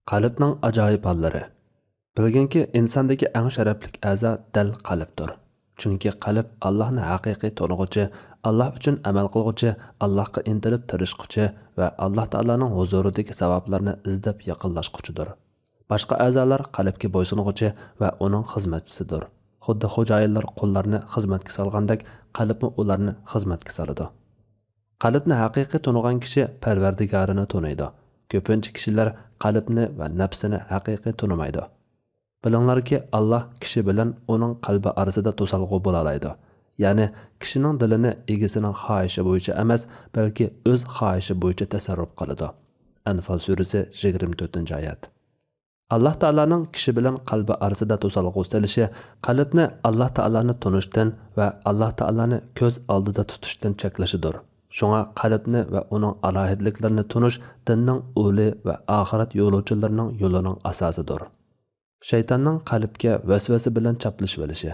Qalbning ajoyib hollari. Bilginki, insondagi eng sharafli a'zo dal qalbdir. Chunki qalb Allohni haqiqiy tanig'uchi, Alloh uchun amal qilg'uchi, Allohga intilib tirishquchi va Alloh taolaning huzuridagi savoblarni izlab yaqinlashquchidir. Boshqa a'zolar qalbga bo'ysunuvchi va uning xizmatchisidir. Xuddi xo'jayinlar qullarni xizmatga solgandek, qalbmi ularni xizmatga soladi. Qalbni haqiqiy tanigan kishi Parvardigorini taniydi. Ko'pincha kishilar qalbni va nafsini haqiqiy tanimaydi. Bilinglarki, Alloh kishi bilan uning qalbi orasida to'salg'u bo'la oladi. Ya'ni kishining dilini egasining xohishi bo'yicha emas, balki o'z xohishi bo'yicha tasarruf qiladi. Anfal surasi 24-oyat. Alloh taolaning kishi bilan qalbi orasida to'salg'u selishi qalbni Alloh taolani tanishdan va Alloh taolani ko'z oldida tutishdan cheklashidir. Shunga qalbni va uning alohidliklarini tunish dinning o'li va oxirat yo'lovchilarining yo'lining asosidir. Shaytonning qalbga vasvasa bilan chaplashib olishi.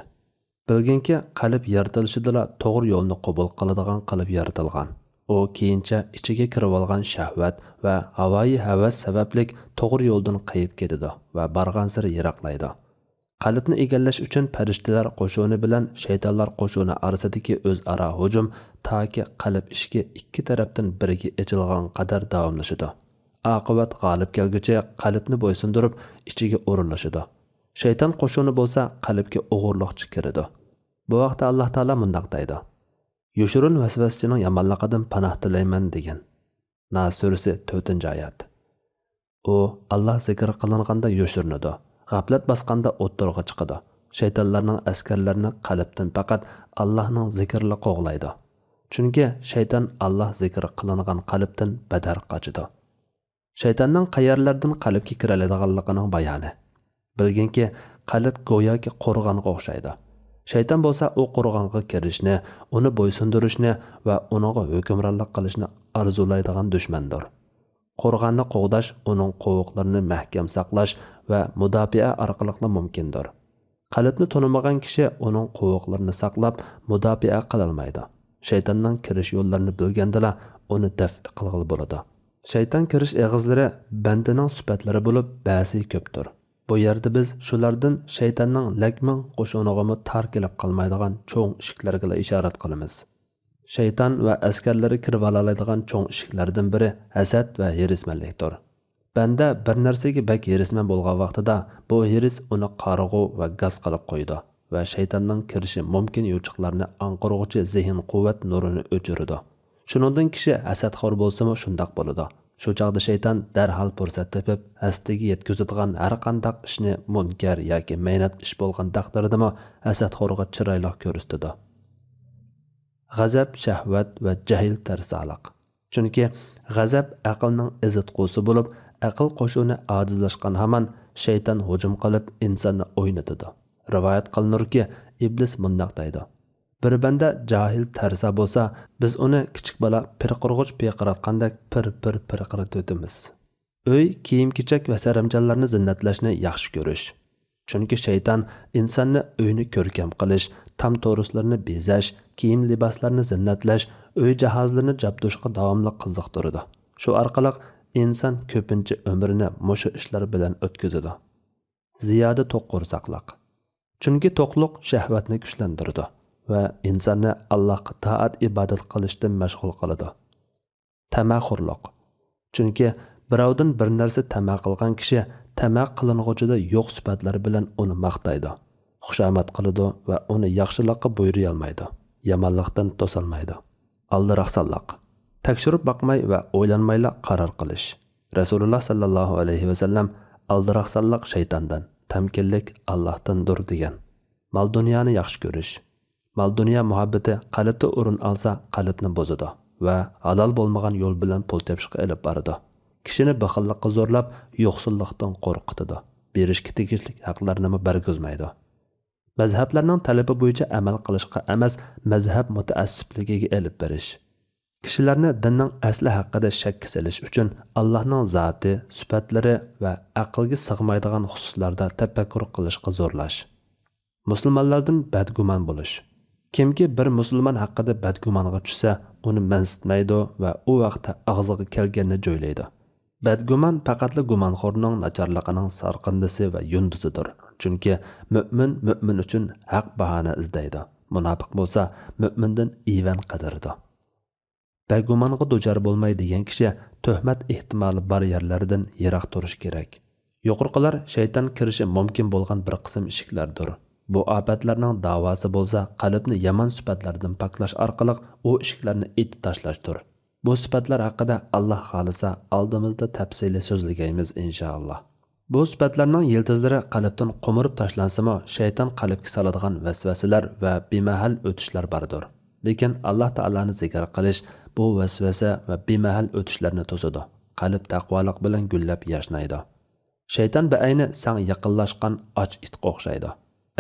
Bilginki, qalb yaratilishida to'g'ri yo'lni qabul qiladigan qalb yaratilgan. U keyincha ichiga kirib olgan shahvat va havoyi havas sababli to'g'ri yo'ldan qayib ketadi va borgan sari yiroqlaydi. Qalbni egallash uchun farishtalar qo'shuni bilan shaytonlar qo'shuni orasidagi o'zaro hujum toki qalb ishki ikki tarafdan biriga echilgan qadar davomlashadi. Oqibat g'olib kelguncha qalbni bo'ysundirib ichiga o'rinlashadi. Shayton qo'shuni bo'lsa qalbga o'g'irliqchi kiradi. Bu vaqtda Alloh taolo mundaq deydi: "Yushurun vasvaschining yomonligidan panoh tilayman" degan. Nas surasi 4-oyat. U Alloh zikr qilinganda yushirinadi. G'aflat basqanda o'ttirg'a chiqadi. Shaytonlarning askarlarini qalbdan faqat Allohning zikriga qo'g'laydi. Chunki shayton Alloh zikri qilingan qalbdan badar qochadi. Shaytonning qayerlardan qalbga kira oladiganligining bayoni. Bilginki, qalb go'yoki qo'rg'onga o'xshaydi. Shayton bo'lsa u qo'rg'onga kirishni, uni bo'ysundirishni va uningga hukmronlik qilishni arzulaydigan dushmandir. Qo'rg'onni qo'g'dash uning qo'voqlarini mahkam saqlash va mudofaa orqali mumkindir. Qalbni tanimagan kishi uning qo'voqlarini saqlab mudofaa qila olmaydi. Shaytonning kirish yo'llarini bilgandala uni daf qilg'il bo'ladi. Shayton kirish eg'izlari bandining sifatlari bo'lib, ba'zi ko'pdir. Bu yerda biz shulardan shaytonning lakmin qo'shunig'imi tar kelib qolmaydigan cho'ng eshiklarga ishorat qilamiz. Shayton va askarlari kirib oladigan cho'ng eshiklardan biri hasad va hirismanlikdir. Banda bir narsaga bak hirisman bo'lgan vaqtida bu hiris uni qarg'u va gaz qilib qo'ydi va shaytonning kirishi mumkin yo'chiqlarni anqirg'uchi zehn quvvat nurini o'chiradi. Shuningdek kishi hasadxor bo'lsa-mu shundoq bo'ladi. Shu chaqda shayton darhol fursat topib, hastiga yetkazadigan har qanday ishni munkar yoki maynat ish bo'lgan taqdirdami hasadxorga chiroyli ko'rsatadi. G'azab, shahvat va jahl tarsaliq. Chunki g'azab aqlning izitqusi bo'lib, aql qo'shuni ojizlashgan hamon shayton hujum qilib insonni o'ynatadi. Rivoyat qilinurki, iblis mundaq deydi: Bir banda jahil tarsa bo'lsa, biz uni kichik bola pirqirg'uch piqiratgandek pirqiratamiz. Uy, kiyim-kechak va saramjonlarni zinnatlashni yaxshi ko'rish. Chunki shayton insonni uyni ko'rkam qilish, tam to'rislarni bezash, kiyim liboslarni zinnatlash, uy jihozlarini jabdushga davomli qiziqtiradi. Shu orqali inson ko'pincha umrini mushu ishlar bilan o'tkazadi. Ziyoda to'q qo'rsaqliq. Chunki to'qliq shahvatni kuchlantiradi va insonni Allohga taat ibodat qilishdan mashg'ul qiladi. Tamaxurliq. Chunki birovdan bir narsa tama qilgan kishi tama qiling'uchida yo'q sifatlar bilan uni maqtaydi. Xushomad qiladi va uni yaxshilikqa buyuray olmaydi. Yomonlikdan to'solmaydi. Aldiraqsanliq. Tekshirib boqmay va o'ylanmayla qaror qilish. Rasululloh sallallohu alayhi va sallam aldiraqsanliq shaytondan, tamkinlik Allohdandir degan. Mal dunyoni yaxshi ko'rish. Mal dunyo muhabbati qalbda o'rin olsa, qalbni bozadi va halol bo'lmagan yo'l bilan pul tepishga olib boradi. Kishini baxillikqa zo'rlab, yo'qsillikdan qo'rqitadi. Berishga tegishli haqlarni bergizmaydi. Mazhablarning talabi bo'yicha amal qilishga emas, mazhab mutaassibligiga olib berish. Kishilarni dinning asli haqida shak selish uchun Allohning zoti, sifatlari va aqlga sig'maydigan xususlarda tafakkur qilishga zo'rlash. Musulmonlardan badgumon bo'lish. Kimki bir musulmon haqida badgumonga tushsa, uni mansitmaydi va u vaqtda og'ziga kelganini joylaydi. Badgumon faqatla gumonxo'rning nacharligining sarqindisi va yundusidir. Chunki mo'min uchun haq bahona izlaydi. Munofiq bo'lsa, mo'mindan ivan qidirdi. Badgumonga duchor bo'lmay degan kishi tuhmat ehtimoli bor yerlardan yiroq turish kerak. Yuqorqilar shayton kirishi mumkin bo'lgan bir qism eshiklardir. Bu ofatlarning davosi bo'lsa, qalbni yomon sifatlardan poklash orqali u eshiklarni etib tashlashdir. Bu sifatlar haqida Alloh xolisa oldimizda tafsili so'zlaymiz inshaalloh. Bu sifatlarning yıldızları qalbdan qo'mirib tashlansimi, shayton qalbga soladigan vasvasalar va bemahal o'tishlar bordir. Lekin Alloh taolani zikr qilish bu vasvasa va bemahal o'tishlarni to'sadi. Qalb taqvolik bilan gullab yashnaydi. Shayton beayni sen yaqinlashgan och itga o'xshaydi.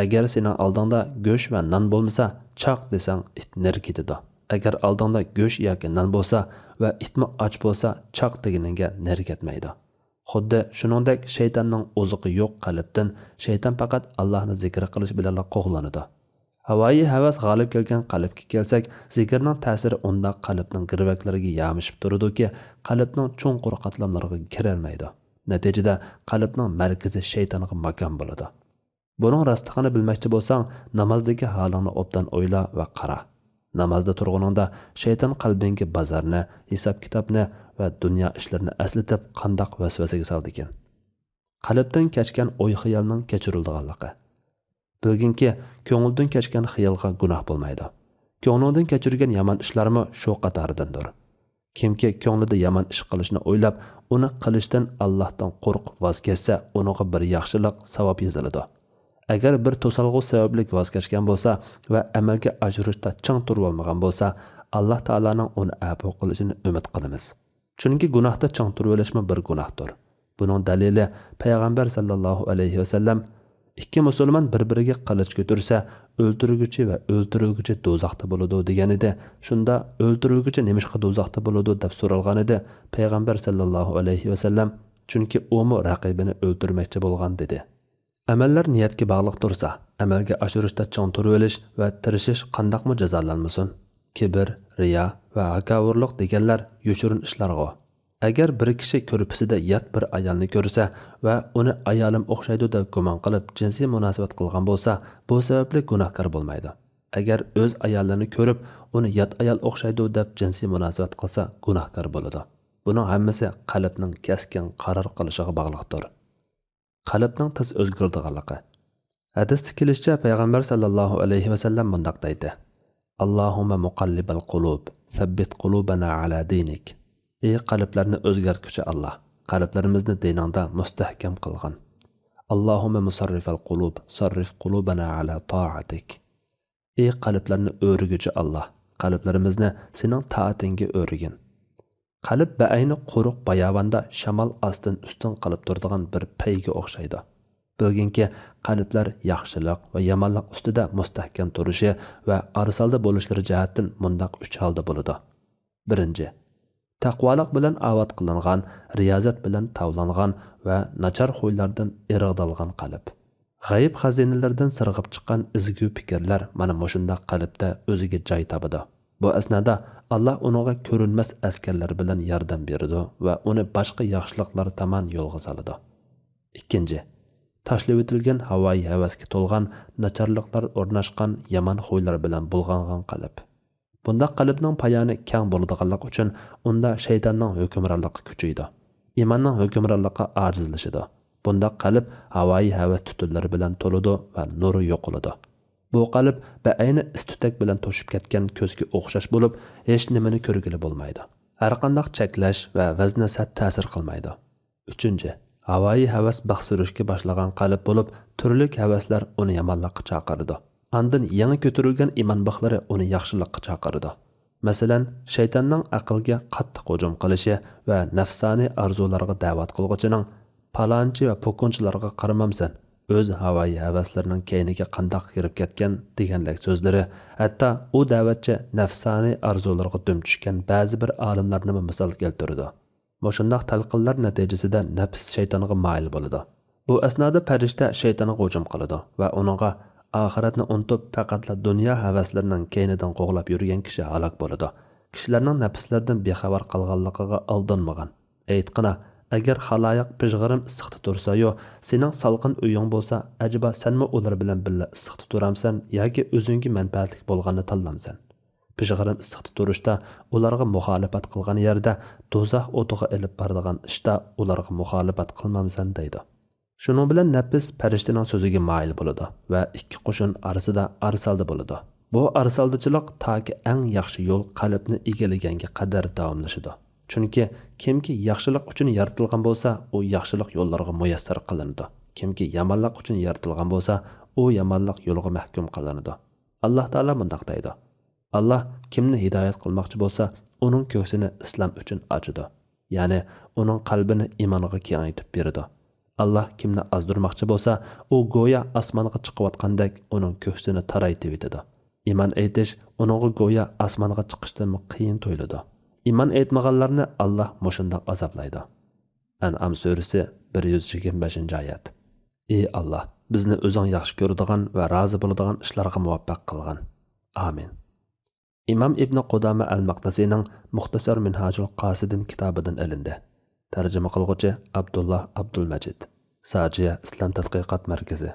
Agar sening oldingda go'sht va non bo'lmasa, choq desang it ner ketadi. Agar oldingda go'sht yoki non bo'lsa va itmi och bo'lsa, choq deganiga ner ketmaydi. Xuddi shuningdek shaytonning o'ziqi yo'q qalbdan shayton faqat Allohni zikr qilish bilan qo'g'lanadi. Havoyi havas g'olib kelgan qalbga kelsak, zikrning ta'siri unda qalbning girvaklariga yamishib turadiki, qalbning cho'nqur qatlamlariga kirolmaydi. Natijada qalbning markazi shaytonga makon bo'ladi. Buning rostligini bilmoqchi bo'lsang, namozdagi holingni obdan o'yla va qara. Namozda turganingda shayton qalbingga bozorni, hisob kitobni va dunyo ishlarini aslatib qandoq vasvasaga soldi ekan. Qalbdan kechgan o'y xiyolning kechirildiganligi. Bilginki, ko'ngildan kechgan xiyolga gunoh bo'lmaydi. Ko'ngildan kechirgan yomon ishlarmi shu qatoridandir. Kimki ko'nglida yomon ish qilishni o'ylab, uni qilishdan Allohdan qo'rqib voz kechsa, uningga bir yaxshilik savob yoziladi. Agar bir to'salg'u sabablik voz kechgan bo'lsa va amalga oshirishda ching turib olmagan bo'lsa, Alloh taolaning uni afv qilishini umid qilamiz. Chunki gunohda ching turib olishmi bir gunohdir. Buning dalili payg'ambar sallallohu alayhi vasallam ikki musulmon bir-biriga qilich ko'tarsa, o'ldiruvchi va o'ldirilguchi do'zaxda bo'ladi degan edi. Shunda o'ldirilguchi nemishqa do'zaxda bo'ladi deb so'ralgan edi. Payg'ambar sallallohu alayhi vasallam chunki u raqibini o'ldirmoqchi bo'lgan dedi. Amallar niyatga bog'liq tursa, amalga oshirishda chong turib olish va tirishish qandoqmi jazolanmasin? Kibr, riyo va hakavurlik deganlar yoshirin ishlarga. Agar bir kishi ko'rpisida yat bir ayolni ko'rsa va uni ayolim o'xshaydi deb gumon qilib jinsiy munosabat qilgan bo'lsa, bu sababli gunohkor bo'lmaydi. Agar o'z ayollarini ko'rib, uni yat ayol o'xshaydi deb jinsiy munosabat qilsa, gunohkor bo'ladi. Buning hammasi qalbning keskin qaror qilishiga bog'liqdir. Qalbning tez o'zgardiganligi. Hadisda kelishicha payg'ambar sallallohu alayhi vasallam mundaq deydi: Allohumma muqallibal qulub, sabbit qulubana ala dinik. Ey qalblarni o'zgartuvchi Alloh, qalblarimizni diningda mustahkam qilgin. Allohumma musarrifal qulub, sarrif qulubana ala ta'atik. Ey qalblarni o'rguvchi Alloh, qalblarimizni sening taatingga o'rgin. Qalb beayni quruq bayavanda shamol ostin ustun qilib turadigan bir payga o'xshaydi. Bilginki, qalblar yaxshilik va yomonlik ustida mustahkam turishi va arsalda bo'lishlari jihatdan mundaq 3 holda bo'ladi. Birinchi, taqvolik bilan avod qilingan, riyozat bilan tavlangan va nachar xo'ylardan irg'dalgan qalb. G'ayib xazinalardan sirg'ib chiqqan izgu fikrlar mana shunday qalbda o'ziga joy topadi. Bu asnoda Allah unaga ko'rinmas askarlar bilan yordam berdi va uni boshqa yaxshiliklar tomon yo'lga soladi. Ikkinchi, tashlab o'tilgan havoyi havasga to'lgan nacharliklar o'rnashgan yomon xo'ylar bilan bulg'angan qalb. Bunda qalbning payoni keng bo'ladiganlik uchun unda shaytonning hukmronligi kuchaydi. Imonning hukmronligi ojizlashadi. Bunda qalb havoyi havas tutunlari bilan to'ladi va nuri yo'qoladi. Bu qalb beayni istutak bilan to'shib ketgan ko'zga o'xshash bo'lib, hech nimani ko'rgili bo'lmaydi. Har qanday cheklash va vaznasat ta'sir qilmaydi. Uchinchi, havoyi havas baxsurishga boshlagan qalb bo'lib, turli havaslar uni yomonlikqa chaqiradi. Andin yangi ko'tarilgan iymon baxlari uni yaxshilikqa chaqiradi. Masalan, shaytonning aqlga qattiq hujum qilishi va nafsoniy arzularga da'vat qilguchining palonchi va po'kinchilarga qaramamsan, o'z havoyi havaslarining keyniga qandoq kirib ketgan deganlik so'zlari, hatto u da'vatchi nafsoniy arzularga dum tushgan ba'zi bir olimlarni misol keltirdi. Moshundaq talqinlar natijasida nafs shaytonga moyil bo'ladi. Bu asnoda farishta shaytonga hujum qiladi va uningga oxiratni unutib faqatla dunyo havaslarining keynidan qo'g'lab yurgan kishi halok bo'ladi. Kishilarning nafslaridan bexabar qolganligiga aldanmagan. Aytqina, agar xaloyiq pijg'irim issiqda tursa-yu, sening salqin uying bo'lsa, ajiba senmi ular bilan birga issiqda turamsan yoki o'zingga manfaatli bo'lganini tanlamsan? Pijg'irim issiqda turishda ularga muxolifat qilgan yerda do'zax o'tiga ilib boradigan ishda ularga muxolifat qilmamsan deydi. Shuning bilan nafs farishtaning so'ziga moyil bo'ladi va ikki qo'shin orasida arsalda bo'ladi. Bu arsaldichilik toki eng yaxshi yo'l qalbni egallaganga qadar davomlashadi. Chunki kimki yaxshilik uchun yaratilgan bo'lsa, u yaxshilik yo'llariga muyassar qilinadi. Kimki yomonlik uchun yaratilgan bo'lsa, u yomonlik yo'liga mahkum qilinadi. Alloh taolo bunday deydi. Allah kimni hidoyat qilmoqchi bo'lsa, uning ko'ksini islom uchun ochadi. Ya'ni uning qalbini iymonga kengaytib beradi. Allah kimni azdirmoqchi bo'lsa, u go'yo osmonga chiqayotgandek uning ko'ksini taraytib etadi. Iymon aytish uningga go'yo osmonga chiqishdan qiyin tuyuladi. Iymon aytmaganlarni Allah mushundoq azoblaydi. An'am surasi 125-oyat. Ey Allah, bizni o'zing yaxshi ko'radigan va rozi bo'ladigan ishlarga muvaffaq qilgin. Amin. İmam İbn Qudama al-Maqdisiyning Muxtasar Minhajul Qasidin kitobidan ilindi. Tarjima qilguvchi Abdullah Abdulmajid. Sajiya Islom tadqiqot markazi.